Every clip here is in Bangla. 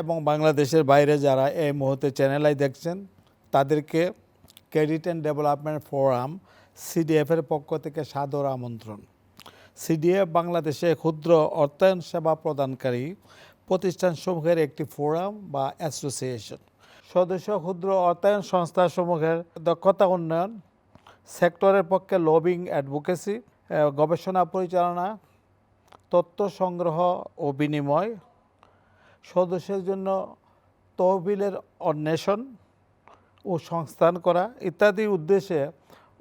এবং বাংলাদেশের বাইরে যারা এই মুহূর্তে চ্যানেল আই দেখছেন তাদেরকে ক্রেডিট অ্যান্ড ডেভেলপমেন্ট ফোরাম সিডিএফের পক্ষ থেকে সাদর আমন্ত্রণ। সিডিএফ বাংলাদেশে ক্ষুদ্র অর্থায়ন সেবা প্রদানকারী প্রতিষ্ঠানসমূহের একটি ফোরাম বা অ্যাসোসিয়েশন। সদস্য ক্ষুদ্র অর্থায়ন সংস্থাসমূহের দক্ষতা উন্নয়ন, সেক্টরের পক্ষে লবিং অ্যাডভোকেসি, গবেষণা পরিচালনা, তথ্য সংগ্রহ ও বিনিময়, সদস্যের জন্য তহবিলের অন্বেষণ ও সংস্থান করা ইত্যাদি উদ্দেশ্যে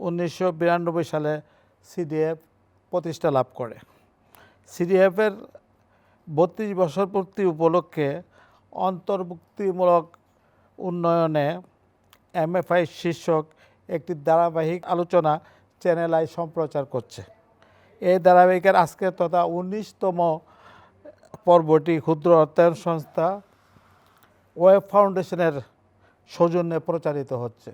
1992 সালে সিডিএফ প্রতিষ্ঠা লাভ করে। সিডিএফের 32 বছর পূর্তি উপলক্ষে অন্তর্ভুক্তিমূলক উন্নয়নে এমএফআই শীর্ষক একটি ধারাবাহিক আলোচনা চ্যানেল আই সম্প্রচার করছে। এই ধারাবাহিকের আজকের তথা 19তম পর্বটি ক্ষুদ্র অর্থায়ন সংস্থা ওয়েব ফাউন্ডেশনের সৌজন্যে প্রচারিত হচ্ছে।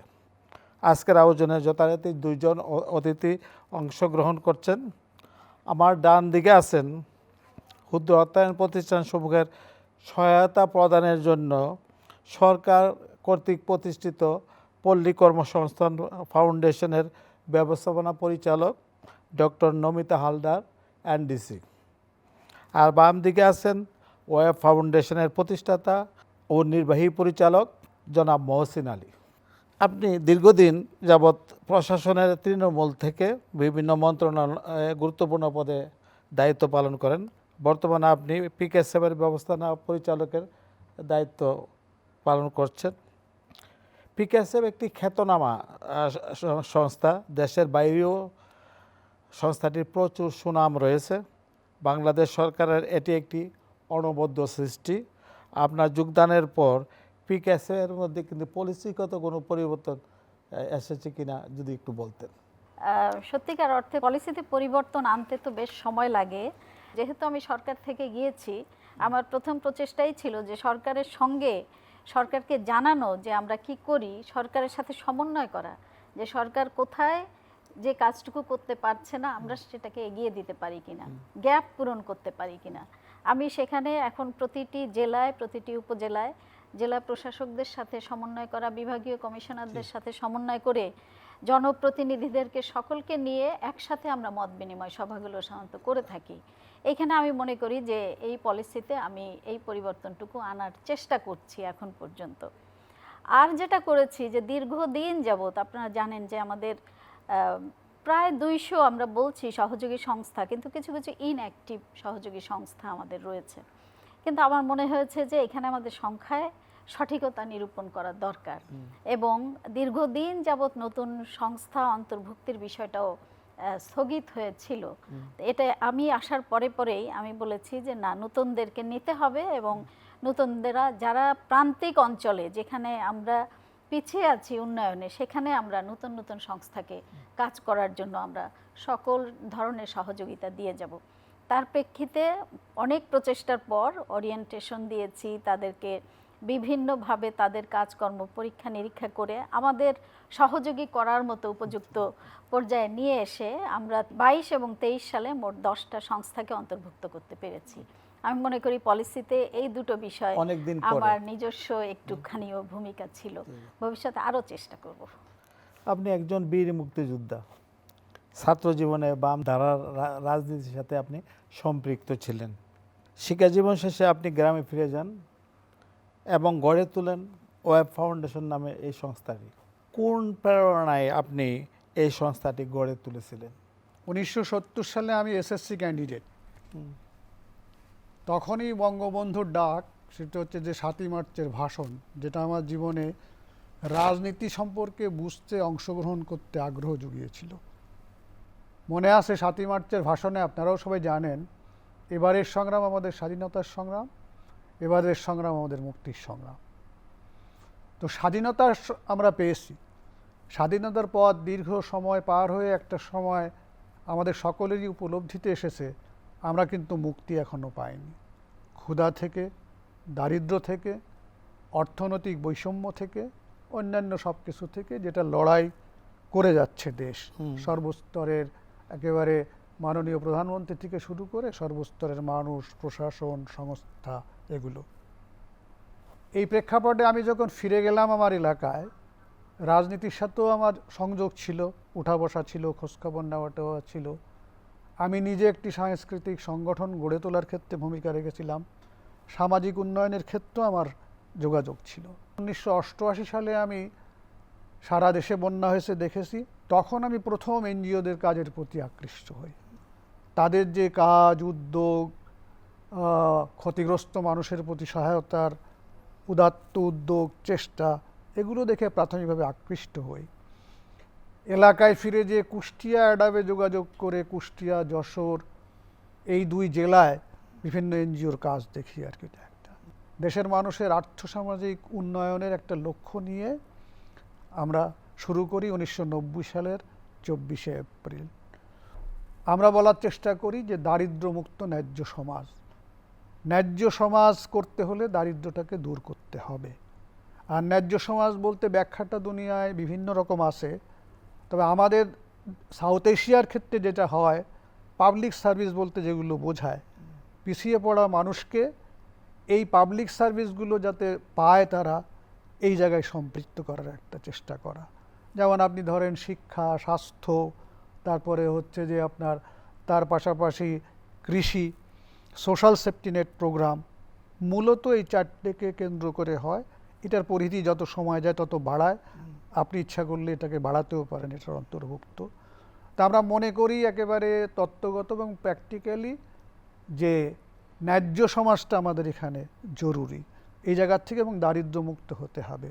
আজকের আয়োজনে যথারীতি 2 জন অতিথি অংশগ্রহণ করছেন। আমার ডান দিকে আছেন ক্ষুদ্র অর্থায়ন প্রতিষ্ঠানসমূহের সহায়তা প্রদানের জন্য সরকার কর্তৃক প্রতিষ্ঠিত পল্লী কর্মসংস্থান ফাউন্ডেশনের ব্যবস্থাপনা পরিচালক ডক্টর নমিতা হালদার এনডিসি। আর বাম দিকে আছেন ওয়েব ফাউন্ডেশনের প্রতিষ্ঠাতা ও নির্বাহী পরিচালক জনাব মহসিন আলী। আপনি দীর্ঘদিন যাবৎ প্রশাসনের তৃণমূল থেকে বিভিন্ন মন্ত্রণালয়ে গুরুত্বপূর্ণ পদে দায়িত্ব পালন করেন। বর্তমানে আপনি পিকেএসএফের ব্যবস্থাপনা পরিচালকের দায়িত্ব পালন করছেন। পিকেএসএফ একটি খ্যাতনামা সংস্থা, দেশের বাইরেও সংস্থাটির প্রচুর সুনাম রয়েছে। বাংলাদেশ সরকারের এটি একটি অনবদ্য সৃষ্টি। আপনার যোগদানের পর পিকেএসএফের মধ্যে কিন্তু পলিসিগত কোনো পরিবর্তন এসেছে কিনা যদি একটু বলতেন। সত্যিকার অর্থে পলিসিতে পরিবর্তন আনতে তো বেশ সময় লাগে। যেহেতু আমি সরকার থেকে গিয়েছি, আমার প্রথম প্রচেষ্টাই ছিল যে সরকারের সঙ্গে সরকারকে জানানো যে আমরা কি করি, সরকারের সাথে সমন্বয় করা, যে সরকার কোথায় যে কাজটুকু করতে পারছে না আমরা সেটাকে এগিয়ে দিতে পারি কিনা, গ্যাপ পূরণ করতে পারি কিনা। আমি সেখানে এখন প্রতিটি জেলায়, প্রতিটি উপজেলায় জেলা প্রশাসকদের সাথে সমন্বয় করা, বিভাগীয় কমিশনারদের সাথে সমন্বয় করে জনপ্রতিনিধিদেরকে সকলকে নিয়ে একসাথে আমরা মত বিনিময় সভাগুলো সাধারণত করে থাকি। এইখানে আমি মনে করি যে এই পলিসিতে আমি এই পরিবর্তনটুকু আনার চেষ্টা করছি এখন পর্যন্ত। আর যেটা করেছি যে দীর্ঘদিন যাবৎ আপনারা জানেন যে আমাদের প্রায় 200 আমরা বলছি সহযোগী সংস্থা, কিন্তু কিছু কিছু ইনঅ্যাক্টিভ সহযোগী সংস্থা আমাদের রয়েছে। কিন্তু আমার মনে হয়েছে যে এখানে আমাদের সংখ্যায় সঠিকতা নিরূপণ করা দরকার এবং দীর্ঘদিন যাবৎ নতুন সংস্থা অন্তর্ভুক্তির বিষয়টাও স্থগিত হয়েছিল। এটা আমি আসার পরে পরেই আমি বলেছি যে না, নতুনদেরকে নিতে হবে এবং নতুনদেরা যারা প্রান্তিক অঞ্চলে যেখানে আমরা পিছিয়ে আছি উন্নয়নে, সেখানে আমরা নতুন নতুন সংস্থাকে কাজ করার জন্য আমরা সকল ধরনের সহযোগিতা দিয়ে যাব। তার প্রেক্ষিতে অনেক প্রচেষ্টার পর ওরিয়েন্টেশন দিয়েছি তাদেরকে, বিভিন্নভাবে তাদের কাজকর্ম পরীক্ষা নিরীক্ষা করে আমাদের সহযোগী করার মতো উপযুক্ত পর্যায়ে নিয়ে এসে আমরা 22 এবং 23 সালে মোট 10টা সংস্থাকে অন্তর্ভুক্ত করতে পেরেছি। আমি মনে করি পলিসিতে এই দুটো বিষয় আমার নিজস্ব একটুখানিও ভূমিকা ছিল। ভবিষ্যতে আরও চেষ্টা করব। আপনি একজন বীর মুক্তিযোদ্ধা, ছাত্র জীবনে বাম ধারার রাজনীতির সাথে আপনি সম্পৃক্ত ছিলেন। শিক্ষা জীবন শেষে আপনি গ্রামে ফিরে যান এবং গড়ে তোলেন ওয়েব ফাউন্ডেশন নামে এই সংস্থাটি। কোন প্রেরণায় আপনি এই সংস্থাটি গড়ে তুলেছিলেন? 1970 সালে আমি এসএসসি ক্যান্ডিডেট। তখনই বঙ্গবন্ধুর ডাক, সেটা হচ্ছে যে 7ই মার্চের ভাষণ, যেটা আমার জীবনে রাজনীতি সম্পর্কে বুঝতে, অংশগ্রহণ করতে আগ্রহ জুগিয়েছিল। মনে আছে 7ই মার্চের ভাষণে, আপনারাও সবাই জানেন, এবারের সংগ্রাম আমাদের স্বাধীনতার সংগ্রাম, এবারের সংগ্রাম আমাদের মুক্তির সংগ্রাম। তো স্বাধীনতা আমরা পেয়েছি। স্বাধীনতার পর দীর্ঘ সময় পার হয়ে একটা সময় আমাদের সকলেরই উপলব্ধিতে এসেছে আমরা কিন্তু মুক্তি এখনও পাইনি। ক্ষুধা থেকে, দারিদ্র্য থেকে, অর্থনৈতিক বৈষম্য থেকে, অন্যান্য সব কিছু থেকে যেটা লড়াই করে যাচ্ছে দেশ, সর্বস্তরের একেবারে মাননীয় প্রধানমন্ত্রী থেকে শুরু করে সর্বস্তরের মানুষ, প্রশাসন, সংস্থা, এগুলো। এই প্রেক্ষাপটে আমি যখন ফিরে গেলাম আমার এলাকায়, রাজনীতির সাথেও আমার সংযোগ ছিল, উঠা বসা ছিল, খোঁজখবর নেওয়াটাও ছিল। আমি নিজে একটি সাংস্কৃতিক সংগঠন গড়ে তোলার ক্ষেত্রে ভূমিকা রেখেছিলাম, সামাজিক উন্নয়নের ক্ষেত্রেও আমার যোগাযোগ ছিল। 1988 সালে আমি সারা দেশে বন্যা হয়েছে দেখেছি, তখন আমি প্রথম এনজিওদের কাজের প্রতি আকৃষ্ট হই। তাদের যে কাজ, উদ্যোগ, ক্ষতিগ্রস্ত মানুষের প্রতি সহায়তার উদাত্ত উদ্যোগ, চেষ্টা, এগুলো দেখে প্রাথমিকভাবে আকৃষ্ট হই। এলাকায় ফিরে যে কুষ্টিয়া অ্যাডাবে যোগাযোগ করে কুষ্টিয়া, যশোর এই 2 জেলায় বিভিন্ন এনজিওর কাজ দেখি আর কি। একটা দেশের মানুষের আর্থসামাজিক উন্নয়নের একটা লক্ষ্য নিয়ে আমরা শুরু করি 1990 সালের 24শে এপ্রিল। আমরা বলার চেষ্টা করি যে দারিদ্র্যমুক্ত ন্যায্য সমাজ। ন্যায্য সমাজ করতে হলে দারিদ্র্যটাকে দূর করতে হবে। আর ন্যায্য সমাজ বলতে ব্যাখ্যাটা দুনিয়ায় বিভিন্ন রকম আছে, তবে আমাদের সাউথ এশিয়ার ক্ষেত্রে যেটা হয়, পাবলিক সার্ভিস বলতে যেগুলো বোঝায়, পিছিয়ে পড়া মানুষকে এই পাবলিক সার্ভিসগুলো যাতে পায় তারা, এই জায়গায় সম্পৃক্ত করার একটা চেষ্টা করা। যেমন আপনি ধরেন শিক্ষা, স্বাস্থ্য, তারপরে হচ্ছে যে আপনার তার পাশাপাশি কৃষি, সোশ্যাল সেফটি নেট প্রোগ্রাম, মূলত এই 4টেকে কেন্দ্র করে হয়। এটার পরিধি যত সময় যায় তত বাড়ায়, আপনি ইচ্ছা করলে এটাকে বাড়াতেও পারেন, এটার অন্তর্ভুক্ত। তা আমরা মনে করি একেবারে তত্ত্বগত এবং প্র্যাকটিক্যালি যে ন্যায্য সমাজটা আমাদের এখানে জরুরি এই জায়গার থেকে, এবং দারিদ্র্যমুক্ত হতে হবে।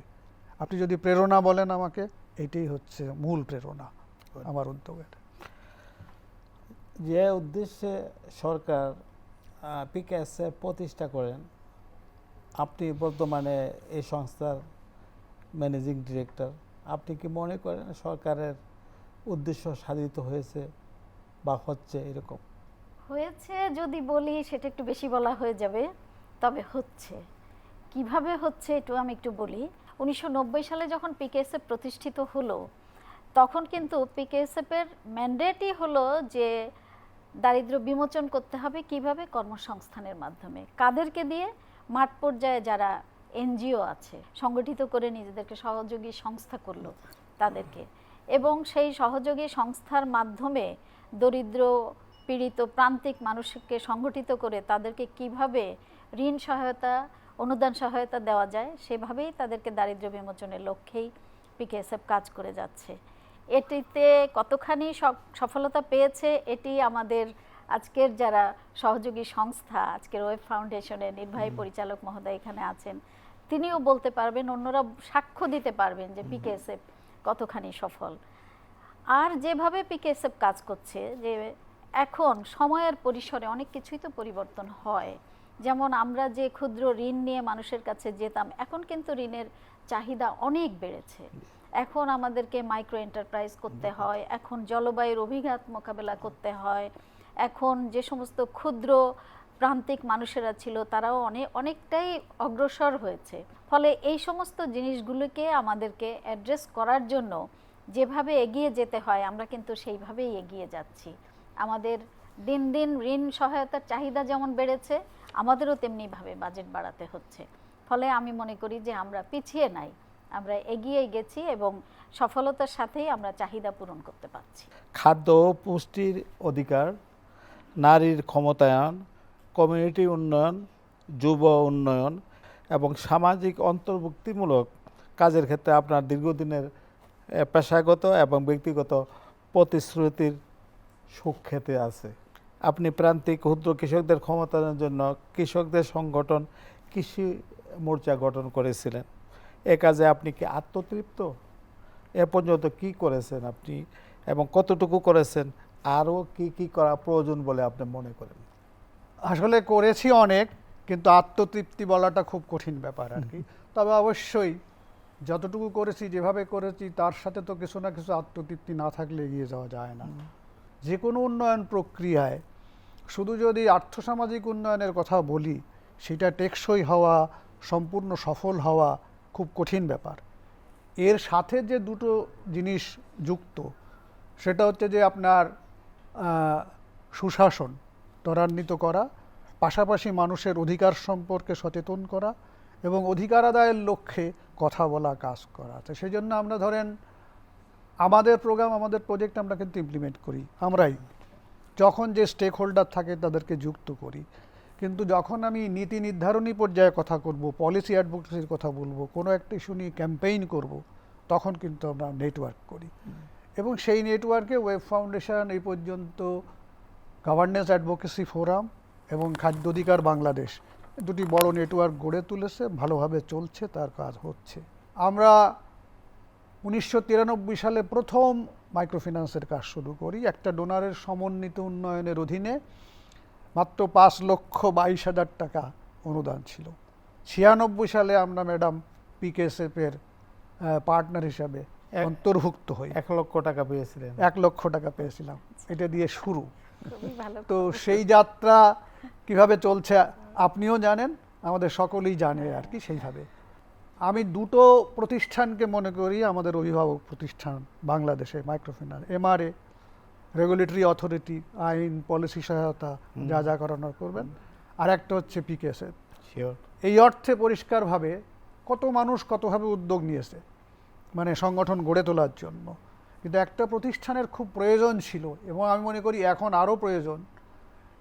আপনি যদি প্রেরণা বলেন আমাকে, এটাই হচ্ছে মূল প্রেরণা আমার উদ্যোগের। যে উদ্দেশ্যে সরকার পিকেএসএফ প্রতিষ্ঠা করেন, আপনি বর্তমানে এই সংস্থার ম্যানেজিং ডিরেক্টর, আপনি কি মনে করেন সরকারের উদ্দেশ্য সাধিত হয়েছে বা হচ্ছে? এরকম হয়েছে যদি বলি সেটা একটু বেশি বলা হয়ে যাবে, তবে হচ্ছে। কিভাবে হচ্ছে একটু আমি একটু বলি। 1990 সালে যখন পিকেএসএফ প্রতিষ্ঠিত হলো, তখন কিন্তু পিকেএসএফের ম্যান্ডেটই হলো যে দারিদ্র্য বিমোচন করতে হবে। কিভাবে? কর্মসংস্থানের মাধ্যমে। কাদেরকে দিয়ে? মাঠ পর্যায়ে যারা এনজিও আছে, সংগঠিত করে নিজেদেরকে সহযোগী সংস্থা করলো তাদেরকে, এবং সেই সহযোগী সংস্থার মাধ্যমে দরিদ্র, পীড়িত, প্রান্তিক মানুষকে সংগঠিত করে তাদেরকে কিভাবে ঋণ সহায়তা, অনুদান সহায়তা দেওয়া যায়, সেভাবেই তাদেরকে দারিদ্র্য বিমোচনের লক্ষ্যেই পিকেএসএফ কাজ করে যাচ্ছে। এটিতে কতখানি সফলতা পেয়েছে, এটি আমাদের আজকের যারা সহযোগী সংস্থা, আজকের ওয়েব ফাউন্ডেশনের নির্বাহী পরিচালক মহোদয় এখানে আছেন, তিনিও বলতে পারবেন, অন্যরা সাক্ষ্য দিতে পারবেন যে পিকেএসএফ কতখানি সফল। আর যেভাবে পিকেএসএফ কাজ করছে, যে এখন সময়ের পরিসরে অনেক কিছুই তো পরিবর্তন হয়। যেমন আমরা যে ক্ষুদ্র ঋণ নিয়ে মানুষের কাছে যেতাম, এখন কিন্তু ঋণের চাহিদা অনেক বেড়েছে। এখন আমাদেরকে মাইক্রো এন্টারপ্রাইজ করতে হয়, এখন জলবায়ুর অভিঘাত মোকাবেলা করতে হয়, এখন যে সমস্ত ক্ষুদ্র প্রান্তিক মানুষেরা ছিল তারাও অনেকটাই অগ্রসর হয়েছে। ফলে এই সমস্ত জিনিসগুলোকে আমাদেরকে অ্যাড্রেস করার জন্য যেভাবে এগিয়ে যেতে হয়, আমরা কিন্তু সেইভাবেই এগিয়ে যাচ্ছি। আমাদের দিন দিন ঋণ সহায়তার চাহিদা যেমন বেড়েছে, আমাদেরও তেমনিভাবে বাজেট বাড়াতে হচ্ছে। ফলে আমি মনে করি যে আমরা পিছিয়ে নাই, আমরা এগিয়ে গেছি এবং সফলতার সাথেই আমরা চাহিদা পূরণ করতে পারছি। খাদ্য ও পুষ্টির অধিকার, নারীর ক্ষমতায়ন, কমিউনিটি উন্নয়ন, যুব উন্নয়ন এবং সামাজিক অন্তর্ভুক্তিমূলক কাজের ক্ষেত্রে আপনার দীর্ঘদিনের পেশাগত এবং ব্যক্তিগত প্রতিশ্রুতির সুখ্যাতি আছে। আপনি প্রান্তিক ক্ষুদ্র কৃষকদের ক্ষমতায়নের জন্য কৃষকদের সংগঠন কৃষি মোর্চা গঠন করেছিলেন। এ কাজে আপনি কি আত্মতৃপ্ত? এ পর্যন্ত কি করেছেন আপনি এবং কতটুকু করেছেন? আরও কি কি করা প্রয়োজন বলে আপনি মনে করেন? আসলে করেছি অনেক, কিন্তু আত্মতৃপ্তি বলাটা খুব কঠিন ব্যাপার আর কি। তবে অবশ্যই যতটুকু করেছি, যেভাবে করেছি, তার সাথে তো কিছু না কিছু আত্মতৃপ্তি না থাকলে এগিয়ে যাওয়া যায় না। যে কোনো উন্নয়ন প্রক্রিয়ায় শুধু যদি আর্থসামাজিক উন্নয়নের কথা বলি, সেটা টেকসই হওয়া, সম্পূর্ণ সফল হওয়া খুব কঠিন ব্যাপার। এর সাথে যে দুটো জিনিস যুক্ত, সেটা হচ্ছে যে আপনার সুশাসন ত্বরান্বিত করা, পাশাপাশি মানুষের অধিকার সম্পর্কে সচেতন করা, এবং অধিকার আদায়ের লক্ষ্যে কথা বলা, কাজ করা। তো সেই জন্য আমরা ধরেন আমাদের প্রোগ্রাম, আমাদের প্রজেক্ট আমরা কিন্তু ইমপ্লিমেন্ট করি আমরাই, যখন যে স্টেক হোল্ডার থাকে তাদেরকে যুক্ত করি। কিন্তু যখন আমি নীতি নির্ধারণী পর্যায়ে কথা করব, পলিসি অ্যাডভোকেসির কথা বলবো, কোনো একটা ইস্যু নিয়ে ক্যাম্পেইন করব, তখন কিন্তু আমরা নেটওয়ার্ক করি। এবং সেই নেটওয়ার্কে ওয়েব ফাউন্ডেশন এই পর্যন্ত গভর্নেন্স অ্যাডভোকেসি ফোরাম এবং খাদ্য অধিকার বাংলাদেশ দুটি বড় নেটওয়ার্ক গড়ে তুলেছে, ভালোভাবে চলছে, তার কাজ হচ্ছে। আমরা 1993 সালে প্রথম মাইক্রোফিন্যান্সের কাজ শুরু করি, একটা ডোনারের সমন্বিত উন্নয়নের অধীনে। মাত্র 5,22,000 টাকা অনুদান ছিল। 96 সালে আমরা ম্যাডাম পিকেএসএফের পার্টনার হিসাবে অন্তর্ভুক্ত হই। 1 লক্ষ টাকা পেয়েছিলেন? 1 লক্ষ টাকা পেয়েছিলাম, এটা দিয়ে শুরু। খুবই ভালো তো সেই যাত্রা কিভাবে চলছে আপনিও জানেন, আমাদের সকলেই জানে আর কি। সেইভাবে আমি দুটো প্রতিষ্ঠানকে মনে করি আমাদের অভিভাবক প্রতিষ্ঠান বাংলাদেশে মাইক্রোফিন্যান্স, এমআরএ রেগুলেটরি অথরিটি, আইন পলিসি সহায়তা যা যা করানোর করবেন, আর একটা হচ্ছে পিকেএসএফ। শিওর। এই অর্থে পরিষ্কারভাবে কত মানুষ কতভাবে উদ্যোগ নিয়েছে মানে সংগঠন গড়ে তোলার জন্য, কিন্তু একটা প্রতিষ্ঠানের খুব প্রয়োজন ছিল এবং আমি মনে করি এখন আরও প্রয়োজন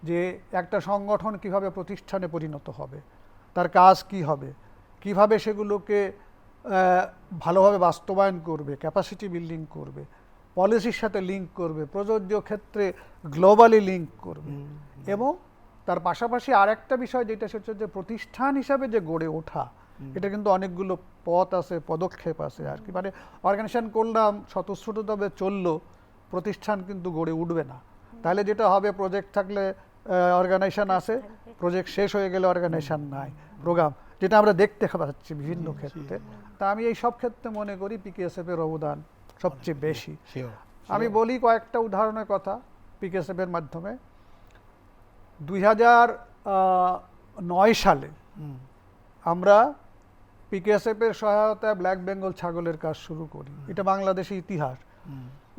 যে একটা সংগঠন কিভাবে প্রতিষ্ঠানে পরিণত হবে, তার কাজ কি হবে, কিভাবে সেগুলোকে ভালোভাবে বাস্তবায়ন করবে, ক্যাপাসিটি বিল্ডিং করবে, পলিসির সাথে লিঙ্ক করবে, প্রযোজ্য ক্ষেত্রে গ্লোবালি লিঙ্ক করবে। এবং তার পাশাপাশি আর একটা বিষয় যেটা সেটা হচ্ছে যে প্রতিষ্ঠান হিসাবে যে গড়ে ওঠা, এটা কিন্তু অনেকগুলো পথ আছে, পদক্ষেপ আছে আর কি। মানে অর্গানাইজেশন করলাম, স্বতঃস্ফূর্তভাবে চললো, প্রতিষ্ঠান কিন্তু গড়ে উঠবে না। তাহলে যেটা হবে, প্রজেক্ট থাকলে অর্গানাইজেশন আছে, প্রজেক্ট শেষ হয়ে গেলে অর্গানাইজেশন নাই, প্রোগ্রাম, যেটা আমরা দেখতে পাচ্ছি বিভিন্ন ক্ষেত্রে। তা আমি এই সব ক্ষেত্রে মনে করি পিকেএসএফ এর অবদান সবচেয়ে বেশি। আমি বলি কয়েকটা উদাহরণের কথা পিকেএসএফ এর মাধ্যমে। 2009 সালে আমরা পিকেএসএফ এর সহায়তায় ব্ল্যাক বেঙ্গল ছাগলের কাজ শুরু করি। এটা বাংলাদেশের ইতিহাস।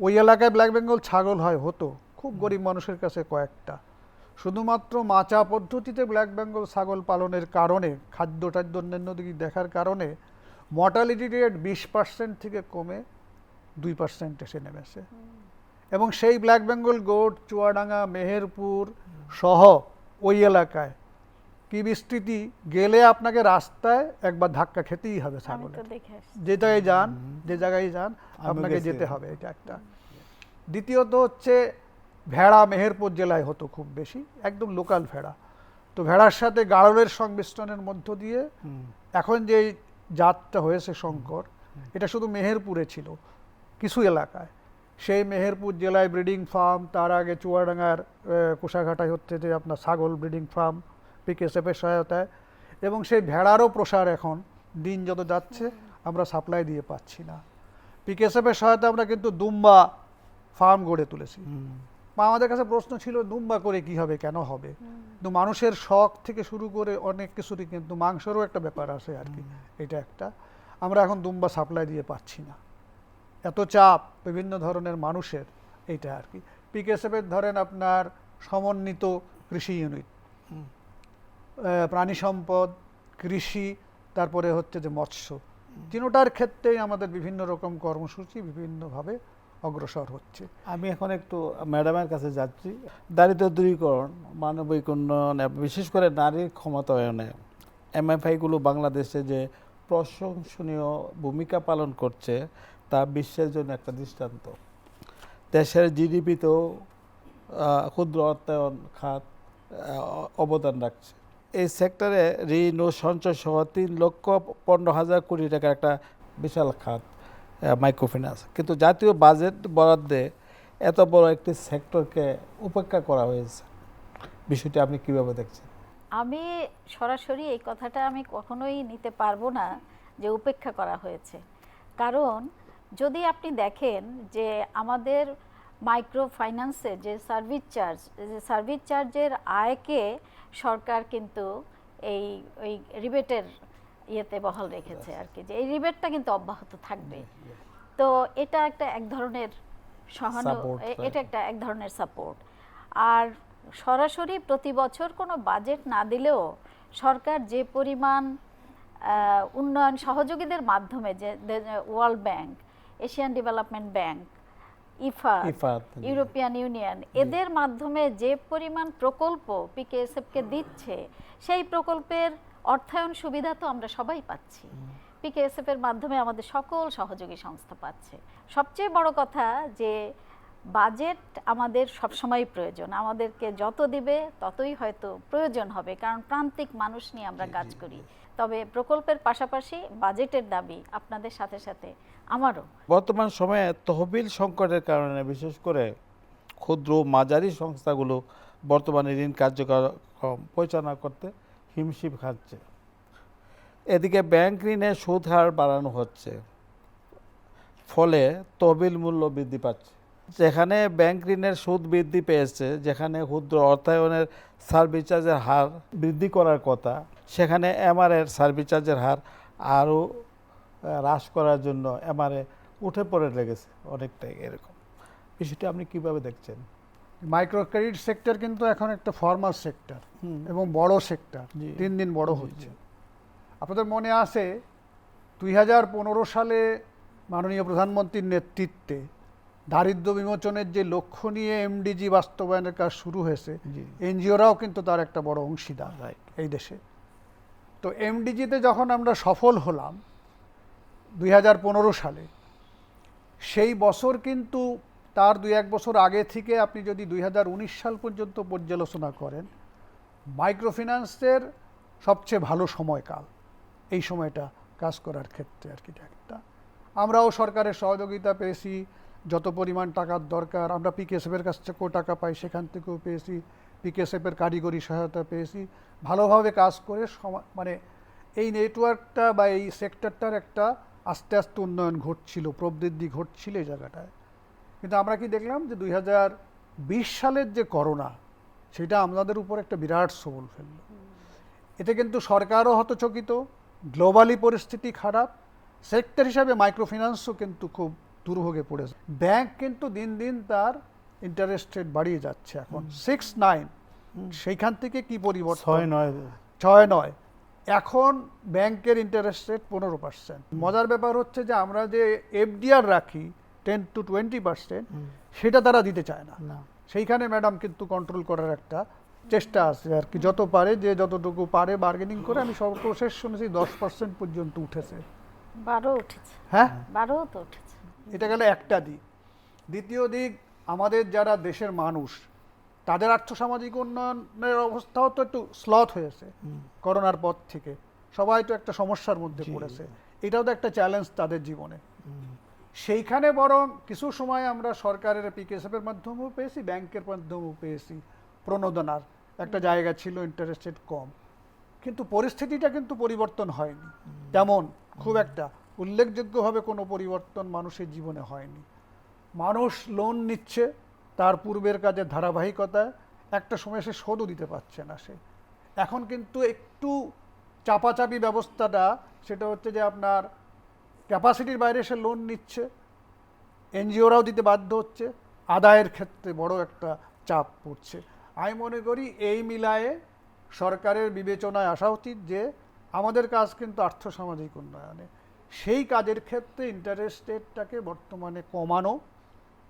ওই এলাকায় ব্ল্যাক বেঙ্গল ছাগল হতো খুব গরিব মানুষের কাছে কয়েকটা। শুধুমাত্র মাচা পদ্ধতিতে ব্ল্যাক বেঙ্গল ছাগল পালনের কারণে, খাদ্য টাদ্য অন্যান্য দিকে দেখার কারণে মর্টালিটি রেট 20% থেকে কমে 2% এসে নেমেছে। এবং সেই ব্ল্যাক বেঙ্গল গোট চুয়াডাঙ্গা, মেহেরপুর সহ ওই এলাকায় কি বিস্তৃতি, গেলে আপনাকে রাস্তায় একবার ধাক্কা খেতেই হবে ছাগলে, যেটাই যান, যে জায়গায় যান আপনাকে যেতে হবে। এটা একটা। দ্বিতীয়ত হচ্ছে ভেড়া মেহেরপুর জেলায় হতো খুব বেশি, একদম লোকাল ভেড়া। তো ভেড়ার সাথে গাড়লের সংমিশ্রণের মধ্য দিয়ে এখন যে জাতটা হয়েছে শঙ্কর, এটা শুধু মেহেরপুরে ছিল কিছু এলাকায়। সেই মেহেরপুর জেলায় ব্রিডিং ফার্ম, তার আগে চুয়াডাঙ্গার কোষাঘাটায় হচ্ছে যে আপনার ছাগল ব্রিডিং ফার্ম পিকেএসএফের সহায়তায়। এবং সেই ভেড়ারও প্রসার এখন দিন যত যাচ্ছে আমরা সাপ্লাই দিয়ে পাচ্ছি না। পিকেএসএফের সহায়তা আমরা কিন্তু দুম্বা ফার্ম গড়ে তুলেছি। আমাদের কাছে প্রশ্ন ছিল দুম্বা করে কি হবে, কেন হবে, কিন্তু মানুষের শখ থেকে শুরু করে অনেক কিছুরই কিন্তু মাংসেরও একটা ব্যাপার আছে আর কি। এটা একটা, আমরা এখন দুম্বা সাপ্লাই দিয়ে পাচ্ছি না, এত চাপ বিভিন্ন ধরনের মানুষের, এইটা আর কি। পিকেএসএফের ধরেন আপনার সমন্বিত কৃষি ইউনিট, প্রাণী সম্পদ, কৃষি, তারপরে হচ্ছে যে মৎস্য, তিনটার ক্ষেত্রেই আমাদের বিভিন্ন রকম কর্মসূচি বিভিন্নভাবে অগ্রসর হচ্ছে। আমি এখন একটু ম্যাডামের কাছে যাচ্ছি। দারিদ্র দূরীকরণ, মানবিক উন্নয়ন, বিশেষ করে নারীর ক্ষমতায়নে এমএফআইগুলো বাংলাদেশে যে প্রশংসনীয় ভূমিকা পালন করছে তা বিশ্বের জন্য একটা দৃষ্টান্ত। দেশের জিডিপিতেও ক্ষুদ্র অর্থায়ন খাত অবদান রাখছে। এই সেক্টরে ঋণ ও সঞ্চয় সহ 3,15,000 কোটি টাকার একটা বিশাল খাত মাইক্রোফিন্যান্স। কিন্তু জাতীয় বাজেট বরাদ্দে এত বড় একটি সেক্টরকে উপেক্ষা করা হয়েছে, বিষয়টি আপনি কিভাবে দেখছেন? আমি সরাসরি এই কথাটা আমি কখনোই নিতে পারবো না যে উপেক্ষা করা হয়েছে। কারণ যদি আপনি দেখেন যে আমাদের মাইক্রো ফাইন্যান্সে যে সার্ভিস চার্জের আয়কে সরকার কিন্তু ওই রিবেটের ইয়েতে বহাল রেখেছে আর কি, যে এই রিবেটটা কিন্তু অব্যাহত থাকবে। তো এটা একটা এক ধরনের এটা একটা এক ধরনের সাপোর্ট। আর সরাসরি প্রতি বছর কোনো বাজেট না দিলেও সরকার যে পরিমাণ উন্নয়ন সহযোগীদের মাধ্যমে যে world bank, Asian development bank, Ifat, European union, এদের মাধ্যমে যে পরিমাণ প্রকল্প পিকেএসএফকে দিচ্ছে, সেই প্রকল্পের অর্থায়ন সুবিধা তো আমরা সবাই পাচ্ছি। পিকেএসএফ এর মাধ্যমে আমাদের সকল সহযোগী সংস্থা পাচ্ছে। সবচেয়ে বড় কথা যে বাজেট আমাদের সবসময় প্রয়োজন, আমাদেরকে যত দিবে ততই হয়তো প্রয়োজন হবে, কারণ প্রান্তিক মানুষ নিয়ে আমরা কাজ করি। তবে প্রকল্পের পাশাপাশি বাজেটের দাবি আপনাদের সাথে সাথে আমারও। বর্তমান সময়ে তহবিল সংকটের কারণে বিশেষ করে ক্ষুদ্র মাঝারি সংস্থাগুলো বর্তমানে ঋণ কার্যক্রম পরিচালনা করতে হিমশিম খাচ্ছে। এদিকে ব্যাংক ঋণের সুদ হার বাড়ানো হচ্ছে, ফলে তহবিল মূল্য বৃদ্ধি পাচ্ছে। যেখানে ব্যাংক ঋণের সুদ বৃদ্ধি পেয়েছে, যেখানে ক্ষুদ্র অর্থায়নের সার্ভিস চার্জের হার বৃদ্ধি করার কথা, সেখানে এমআরএর সার্ভিস চার্জের হার আরও হ্রাস করার জন্য এমআরএ উঠে পড়ে লেগেছে অনেকটাই। এরকম বিষয়টি আপনি কিভাবে দেখছেন? মাইক্রো ক্রেডিট সেক্টর কিন্তু এখন একটা ফর্মাল সেক্টর এবং বড় সেক্টর, জি। দিন দিন বড় হচ্ছে। আপনাদের মনে আছে 2015 সালে মাননীয় প্রধানমন্ত্রীর নেতৃত্বে দারিদ্র্য বিমোচনের যে লক্ষ্য নিয়ে এমডিজি বাস্তবায়নের কাজ শুরু হয়েছে, জি। এনজিওরাও কিন্তু তার একটা বড় অংশীদার রাইট। এই দেশে। তো এমডিজিতে যখন আমরা সফল হলাম 2015 সালে, সেই বছর কিন্তু তার 2-1 বছর আগে থেকে আপনি যদি 2019 সাল পর্যন্ত পর্যালোচনা করেন, মাইক্রোফিন্যান্সের সবচেয়ে ভালো সময়কাল এই সময়টা কাজ করার ক্ষেত্রে আর কি। একটা আমরাও সরকারের সহযোগিতা পেয়েছি, যত পরিমাণ টাকার দরকার আমরা পিকেএসএফের কাছ থেকেও টাকা পাই, সেখান থেকেও পেয়েছি, পিকেএসএফের কারিগরি সহায়তা পেয়েছি। ভালোভাবে কাজ করে মানে এই নেটওয়ার্কটা বা এই সেক্টরটার একটা আস্তে আস্তে উন্নয়ন ঘটছিল, প্রবৃদ্ধি ঘটছিল এই জায়গাটায়। কিন্তু আমরা কি দেখলাম যে 2020 সালের যে করোনা, সেটা আমাদের উপর একটা বিরাট সবল ফেললো। এতে কিন্তু সরকারও হতচকিত, গ্লোবালি পরিস্থিতি খারাপ, সেক্টর হিসাবে মাইক্রোফিন্যান্সও কিন্তু খুব দুর্ভোগে পড়েছে। ব্যাংক কিন্তু দিন দিন তার ইন্টারেস্ট রেট বাড়িয়ে যাচ্ছে, এখন 6-9, সেইখান থেকে কি পরিবর্তন? 6-9 এখন ব্যাংকের ইন্টারেস্ট রেট 15%। মজার ব্যাপার হচ্ছে যে আমরা যে এফডিআর রাখি 10-20%, সেটা তারা দিতে চায় না। সেইখানে ম্যাডাম কিন্তু কন্ট্রোল করার একটা চেষ্টা আছে আর কি, যত পারে যে যতটুকু পারে বার্গেনিং করে। আমি সর্বশেষ শুনেছি 10% পর্যন্ত উঠেছে। 12 উঠেছে। হ্যাঁ, 12 তো উঠেছে। এটা গেল একটা দিক। দ্বিতীয় দিক, আমাদের যারা দেশের মানুষ, তাদের আর্থসামাজিক উন্নয়নের অবস্থাও তো একটু স্লথ হয়েছে করোনার পর থেকে। সবাই তো একটা সমস্যার মধ্যে পড়েছে, এটাও তো একটা চ্যালেঞ্জ তাদের জীবনে। সেইখানে বরং কিছু সময় আমরা সরকারের পিকেএসএফের মাধ্যমেও পেয়েছি, ব্যাংকের মাধ্যমেও পেয়েছি, প্রণোদনার একটা জায়গা ছিল, ইন্টারেস্ট রেট কম। কিন্তু পরিস্থিতিটা কিন্তু পরিবর্তন হয়নি তেমন, খুব একটা উল্লেখযোগ্যভাবে কোনো পরিবর্তন মানুষের জীবনে হয়নি। মানুষ লোন নিচ্ছে, তার পূর্বের কাজের ধারাবাহিকতায় একটা সময় সে শোধও দিতে পারছে না। সে এখন কিন্তু একটু চাপাচাপি ব্যবস্থাটা, সেটা হচ্ছে যে আপনার ক্যাপাসিটির বাইরে সে লোন নিচ্ছে, এনজিওরাও দিতে বাধ্য হচ্ছে, আদায়ের ক্ষেত্রে বড় একটা চাপ পড়ছে। আমি মনে করি এই মিলায়ে সরকারের বিবেচনায় আসা উচিত যে আমাদের কাজ কিন্তু আর্থসামাজিক উন্নয়নে, সেই কাজের ক্ষেত্রে ইন্টারেস্ট রেটটাকে বর্তমানে কমানো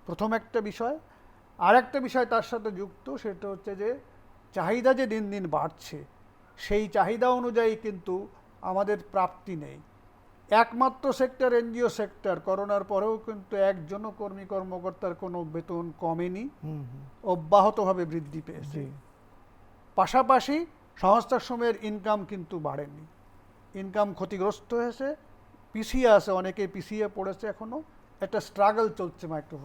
প্রথম একটা বিষয়। আর একটা বিষয় তার সাথে যুক্ত, সেটা হচ্ছে যে চাহিদা যে দিন দিন বাড়ছে, সেই চাহিদা অনুযায়ী কিন্তু আমাদের প্রাপ্তি নেই। একমাত্র সেক্টর এনজিও সেক্টর, করোনার পরেও কিন্তু একজনও কর্মী কর্মকর্তার কোনো বেতন কমেনি, অব্যাহতভাবে বৃদ্ধি পেয়েছে। পাশাপাশি সংস্থার সময়ের ইনকাম কিন্তু বাড়েনি, ইনকাম ক্ষতিগ্রস্ত হয়েছে, পিছিয়ে আছে, অনেকে পিছিয়ে পড়েছে। এখনও একটা স্ট্রাগল চলছে মাইক্রো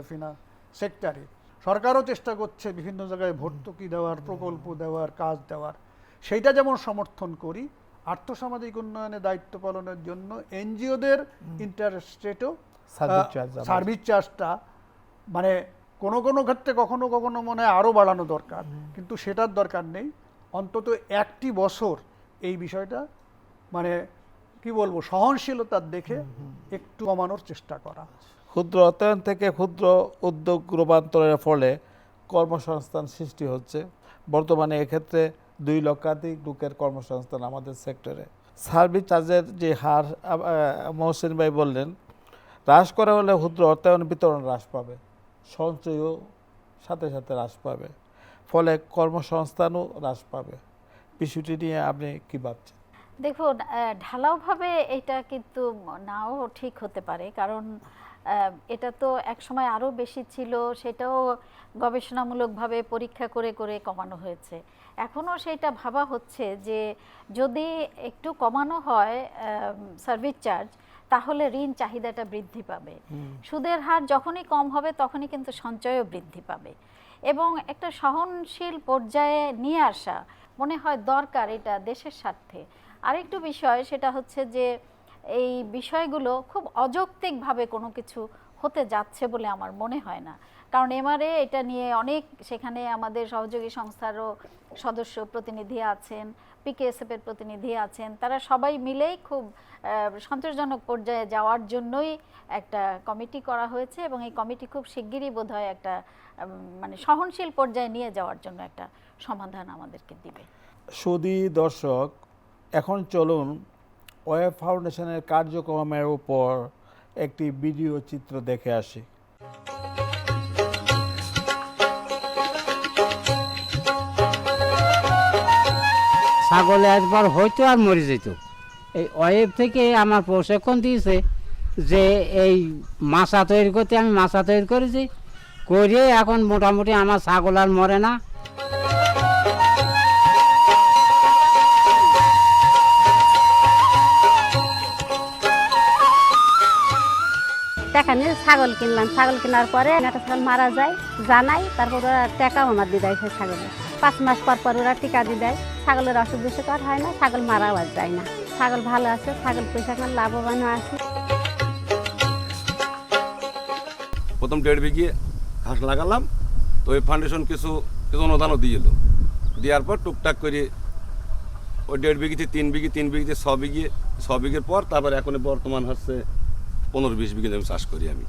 ফিন্যান্স সেক্টরে। সরকারও চেষ্টা করছে বিভিন্ন জায়গায় ভর্তুকি দেওয়ার, প্রকল্প দেওয়ার, কাজ দেওয়ার। সেইটা যেমন সমর্থন করি, আর্থসামাজিক উন্নয়নে দায়িত্ব পালনের জন্য এনজিওদের ইন্টারেস্ট রেটও, সার্ভিস চার্জটা মানে কোনো কোনো ক্ষেত্রে কখনো কখনো মনে হয় আরও বাড়ানো দরকার, কিন্তু সেটার দরকার নেই। অন্তত একটি বছর এই বিষয়টা মানে কি বলবো, সহনশীলতার দেখে একটু কমানোর চেষ্টা করা। ক্ষুদ্র অর্থায়ন থেকে ক্ষুদ্র উদ্যোগ রূপান্তরের ফলে কর্মসংস্থান সৃষ্টি হচ্ছে। বর্তমানে এক্ষেত্রে 2 লক্ষাধিক লোকের কর্মসংস্থান আমাদের সেক্টরে সার্ভিস চার্জের যে হার মহসিন ভাই বললেন, হ্রাস করা হলে ক্ষুদ্র অর্থায়ন বিতরণ হ্রাস পাবে, সঞ্চয়ও সাথে সাথে হ্রাস পাবে, ফলে কর্মসংস্থানও হ্রাস পাবে। বিষয়টি নিয়ে আপনি কি ভাবছেন? দেখুন, ঢালাওভাবে এটা কিন্তু নাও ঠিক হতে পারে, কারণ এটা তো একসময় আরও বেশি ছিল, সেটাও গবেষণামূলকভাবে পরীক্ষা করে করে কমানো হয়েছে। এখনও সেটা ভাবা হচ্ছে যে যদি একটু কমানো হয় সার্ভিস চার্জ, তাহলে ঋণ চাহিদাটা বৃদ্ধি পাবে। সুদের হার যখনই কম হবে তখনই কিন্তু সঞ্চয়ও বৃদ্ধি পাবে, এবং একটা সহনশীল পর্যায়ে নিয়ে আসা মনে হয় দরকার, এটা দেশের স্বার্থে। আরেকটু বিষয় সেটা হচ্ছে যে এই বিষয়গুলো খুব অযৌক্তিকভাবে কোনো কিছু হতে যাচ্ছে বলে আমার মনে হয় না, কারণ এমআরএ এটা নিয়ে অনেক, সেখানে আমাদের সহযোগী সংস্থারও সদস্য প্রতিনিধি আছেন, পিকেএসএফ এর প্রতিনিধি আছেন, তারা সবাই মিলেই খুব সন্তোষজনক পর্যায়ে যাওয়ার জন্যই একটা কমিটি করা হয়েছে, এবং এই কমিটি খুব শিগগিরই বোধহয় একটা মানে সহনশীল পর্যায়ে নিয়ে যাওয়ার জন্য একটা সমাধান আমাদেরকে দিবে। সুধী দর্শক, এখন চলুন ওয়েব ফাউন্ডেশনের কার্যক্রমের উপর একটি ভিডিও চিত্র দেখে আসি। ছাগলে একবার হয়তো আর মরে যেত। এই ওয়েব থেকে আমার প্রশিক্ষণ দিয়েছে যে এই মাছা তৈরি করতে, আমি মাছা তৈরি করেছি, করে এখন মোটামুটি আমার ছাগল আর মরে না। টাকা নিয়ে ছাগল কিনলাম, ছাগল কেনার পরে একটা ছাগল মারা যায়, জানাই, তারপর ওরা টাকাও আমার দিয়ে দেয় সেই ছাগলে। 5 মাস পর পর ওরা টিকা দিয়ে দেয়। ছাগলের অসুখ বিসুখ আর হয় না, ছাগল মারাও আর যায় না। ছাগল ভালো আছে, ছাগল পয়সা খান লাভবানও আছে। প্রথম 1.5 বিঘে ঘাস লাগালাম, তো ওই ফাউন্ডেশন কিছু অনুদানও দিয়ে এলো। দেওয়ার পর টুকটাক করে ওই 1.5 বিঘিতে 3 বিঘি, 3 বিঘিতে 6 বিঘি, 6 বিঘের পর তারপর এখন বর্তমান হচ্ছে 15-20 বিঘে জমি চাষ করি আমি।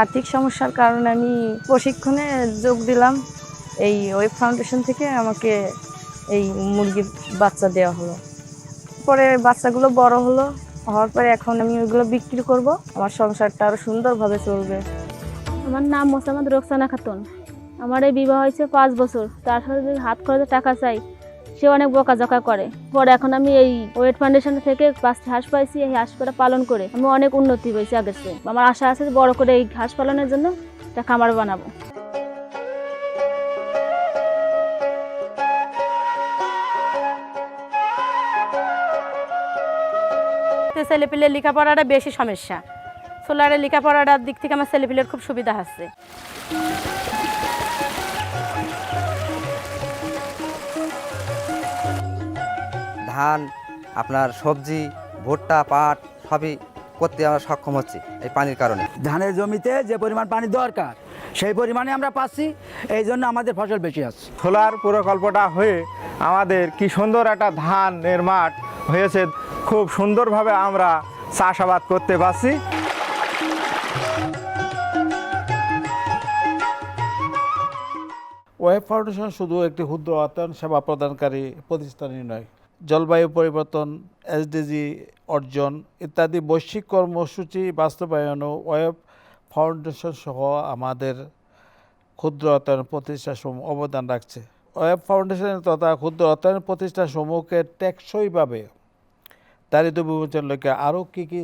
আর্থিক সমস্যার কারণে আমি প্রশিক্ষণে যোগ দিলাম। এই ওয়েব ফাউন্ডেশন থেকে আমাকে এই মুরগির বাচ্চা দেওয়া হলো। পরে বাচ্চাগুলো বড় হলো, হওয়ার পরে এখন আমি ওইগুলো বিক্রি করব, আমার সংসারটা আরো সুন্দরভাবে চলবে। আমার নাম মোসাম্মদ রোকসানা খাতুন। আমার এই বিবাহ হয়েছে 5 বছর। তার সাথে যদি হাত খরচে টাকা চাই, সে অনেক বকাঝকা করে। পরে এখন আমি এই ওয়েব ফাউন্ডেশন থেকে 5টি হাঁস পাইছি, এই হাঁসটা পালন করে আমি অনেক উন্নতি হয়েছি আগের চেয়ে। আমার আশা আছে বড় করে এই হাঁস পালনের জন্য একটা খামার বানাবো। ছেলেপিলের লেখাপড়াটা বেশি সমস্যা, সোলারের লেখাপড়াটার দিক থেকে আমার ছেলেপিলের খুব সুবিধা হচ্ছে। ধান, আপনার সবজি, ভুট্টা, পাট সবই করতে আমরা সক্ষম হচ্ছি এই পানির কারণে। ধানের জমিতে যে পরিমাণ পানি দরকার সেই পরিমাণে আমরা পাচ্ছি, এই জন্য আমাদের ফসল বেশি আসছে। সোলার প্রকল্পটা হয়ে আমাদের কি সুন্দর একটা ধানের মাঠ হয়েছে, খুব সুন্দরভাবে আমরা চাষাবাদ করতে পারছি। ওয়েব ফাউন্ডেশন শুধু একটি ক্ষুদ্র অর্থায়ন সেবা প্রদানকারী প্রতিষ্ঠানই নয়, জলবায়ু পরিবর্তন, এসডিজি অর্জন ইত্যাদি বৈশ্বিক কর্মসূচি বাস্তবায়নও ওয়েব ফাউন্ডেশন সহ আমাদের ক্ষুদ্র অর্থায়ন প্রতিষ্ঠানসমূহ অবদান রাখছে। ওয়েব ফাউন্ডেশনের তথা ক্ষুদ্র অর্থায়ন প্রতিষ্ঠানসমূহকে টেকসইভাবে দারিদ্র্য বিমোচনের লক্ষ্যে আরও কী কী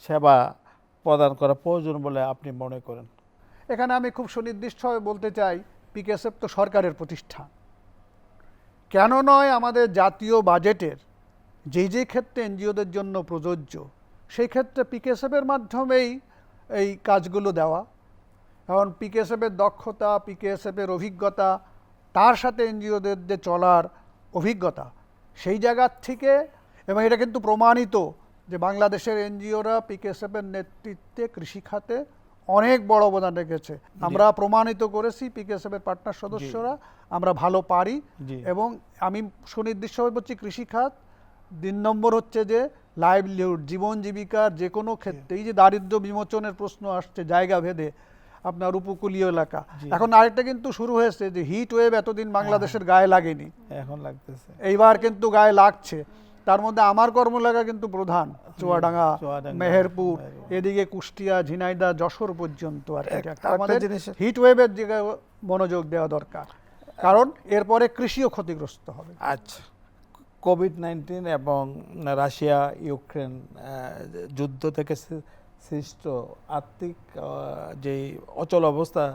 সেবা প্রদান করা প্রয়োজন বলে আপনি মনে করেন? এখানে আমি খুব সুনির্দিষ্টভাবে বলতে চাই, পিকেএসএফ তো সরকারের প্রতিষ্ঠান, কেন নয় আমাদের জাতীয় বাজেটের যেই ক্ষেত্রে এনজিওদের জন্য প্রযোজ্য, সেই ক্ষেত্রে পিকেএসএফের মাধ্যমেই এই কাজগুলো দেওয়া। কারণ পিকেএসএফের দক্ষতা, পিকেএসএফের অভিজ্ঞতা, তার সাথে এনজিওদের যে চলার অভিজ্ঞতা, সেই জায়গার থেকে, এবং এটা কিন্তু প্রমাণিত যে বাংলাদেশের এনজিওরা পিকেএসএফের নেতৃত্বে কৃষিখাতে অনেক বড় অবদান রেখেছে। আমরা প্রমাণিত করেছি পিকেএসএফের পার্টনার সদস্যরা আমরা ভালো পারি। এবং আমি সুনির্দিষ্টভাবে বলছি, কৃষিখাত 3 নম্বর হচ্ছে যে লাইভলিহুড, জীবন জীবিকার যে কোনো ক্ষেত্রে, এই যে দারিদ্র্য বিমোচনের প্রশ্ন আসছে জায়গা ভেদে, আপনার উপকূলীয় এলাকা। এখন আরেকটা কিন্তু শুরু হয়েছে যে হিট ওয়েভ এতদিন বাংলাদেশের গায়ে লাগেনি, এখন লাগতেছে। এইবার কিন্তু গায়ে লাগছে। তার মধ্যে আমার কর্মলাগা কিন্তু প্রধান, চুয়াডাঙ্গা, মেহেরপুর, এদিকে কুষ্টিয়া, ঝিনাইদহ, যশোর পর্যন্ত আর কি। আমাদের হিট ওয়েভের দিকে মনোযোগ দেওয়া দরকার, কারণ এরপরে কৃষিও ক্ষতিগ্রস্ত হবে। আচ্ছা, কোভিড-19 এবং রাশিয়া ইউক্রেন যুদ্ধ থেকে সৃষ্ট আর্থিক যে অচল অবস্থা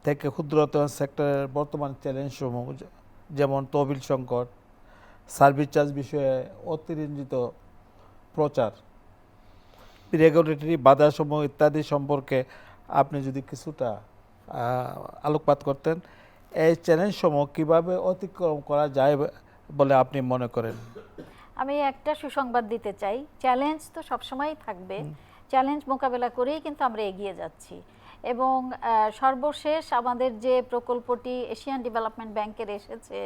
থেকে ক্ষুদ্রতম সেক্টরের বর্তমান চ্যালেঞ্জসমূহ, যেমন তহবিল সংকট, সার্ভিস চার্জ বিষয়ে অতিরঞ্জিত প্রচার, রেগুলেটরি বাধাসমূহ ইত্যাদি সম্পর্কে আপনি যদি কিছুটা আলোকপাত করতেন, এই চ্যালেঞ্জসমূহ কীভাবে অতিক্রম করা যায় বলে আপনি মনে করেন? আমি একটা সুসংবাদ দিতে চাই, চ্যালেঞ্জ তো সবসময়ই থাকবে, চ্যালেঞ্জ মোকাবেলা করেই কিন্তু আমরা এগিয়ে যাচ্ছি। এবং সর্বশেষ আমাদের যে প্রকল্পটি এশিয়ান ডেভেলপমেন্ট ব্যাংকের এসেছে,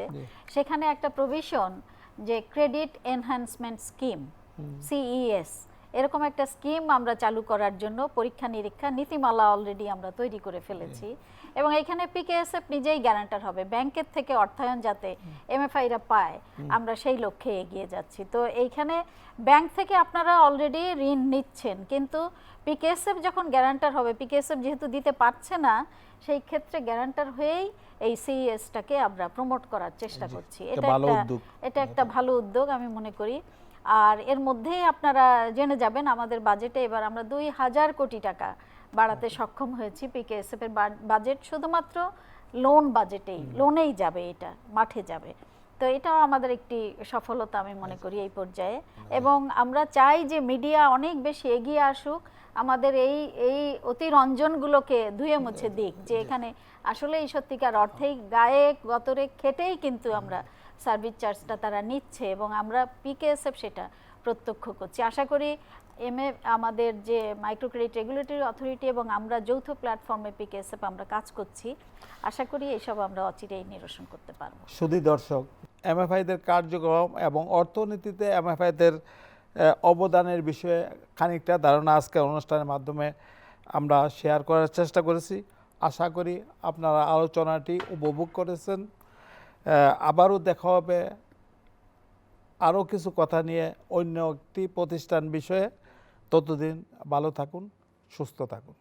সেখানে একটা প্রভিশন যে ক্রেডিট এনহ্যান্সমেন্ট স্কিম, CES, এরকম একটা স্কিম আমরা চালু করার জন্য পরীক্ষা নিরীক্ষা নীতিমালা অলরেডি আমরা তৈরি করে ফেলেছি। এবং এখানে PKSF নিজেই গ্যারান্টার হবে, ব্যাংকের থেকে অর্থায়ন যাতে MFIরা পায়, আমরা সেই লক্ষ্যে এগিয়ে যাচ্ছি। তো এইখানে ব্যাংক থেকে আপনারা অলরেডি ঋণ নিচ্ছেন, কিন্তু PKSF যখন গ্যারান্টার হবে, PKSF যেহেতু দিতে পারছে না, সেই ক্ষেত্রে গ্যারান্টার হয়েই এই CESটাকে আমরা প্রমোট করার চেষ্টা করছি। এটা একটা ভালো উদ্যোগ আমি মনে করি। আর এর মধ্যেই আপনারা জেনে যাবেন আমাদের বাজেটে এবার আমরা 2000 কোটি টাকা বাড়াতে সক্ষম হয়েছি। PKSF এর বাজেট শুধুমাত্র লোন বাজেটেই, লোনেই যাবে, এটা মাঠে যাবে। তো এটাও আমাদের একটি সফলতা আমি মনে করি এই পর্যায়ে। এবং আমরা চাই যে মিডিয়া অনেক বেশি এগিয়ে আসুক, আমাদের এই অতিরঞ্জনগুলোকে ধুয়ে মুছে দিক, যে এখানে আসলে এই সত্যিকার অর্থেই গায়ে গতরে খেটেই কিন্তু আমরা সার্ভিস চার্জটা তারা নিচ্ছে, এবং আমরা PKSF সেটা প্রত্যক্ষ করছি। আশা করি আমাদের যে মাইক্রো ক্রেডিট রেগুলেটরি অথরিটি এবং আমরা যৌথ প্ল্যাটফর্মে PKSF আমরা কাজ করছি, আশা করি এইসব আমরা অচিরেই নিরসন করতে পারব। শুধু দর্শক, MFIদের কার্যক্রম এবং অর্থনীতিতে MFIদের অবদানের বিষয়ে খানিকটা ধারণা আজকে অনুষ্ঠানের মাধ্যমে আমরা শেয়ার করার চেষ্টা করেছি। আশা করি আপনারা আলোচনাটি উপভোগ করেছেন। আবারও দেখা হবে আরও কিছু কথা নিয়ে অন্য একটি প্রতিষ্ঠান বিষয়ে। ততদিন ভালো থাকুন, সুস্থ থাকুন।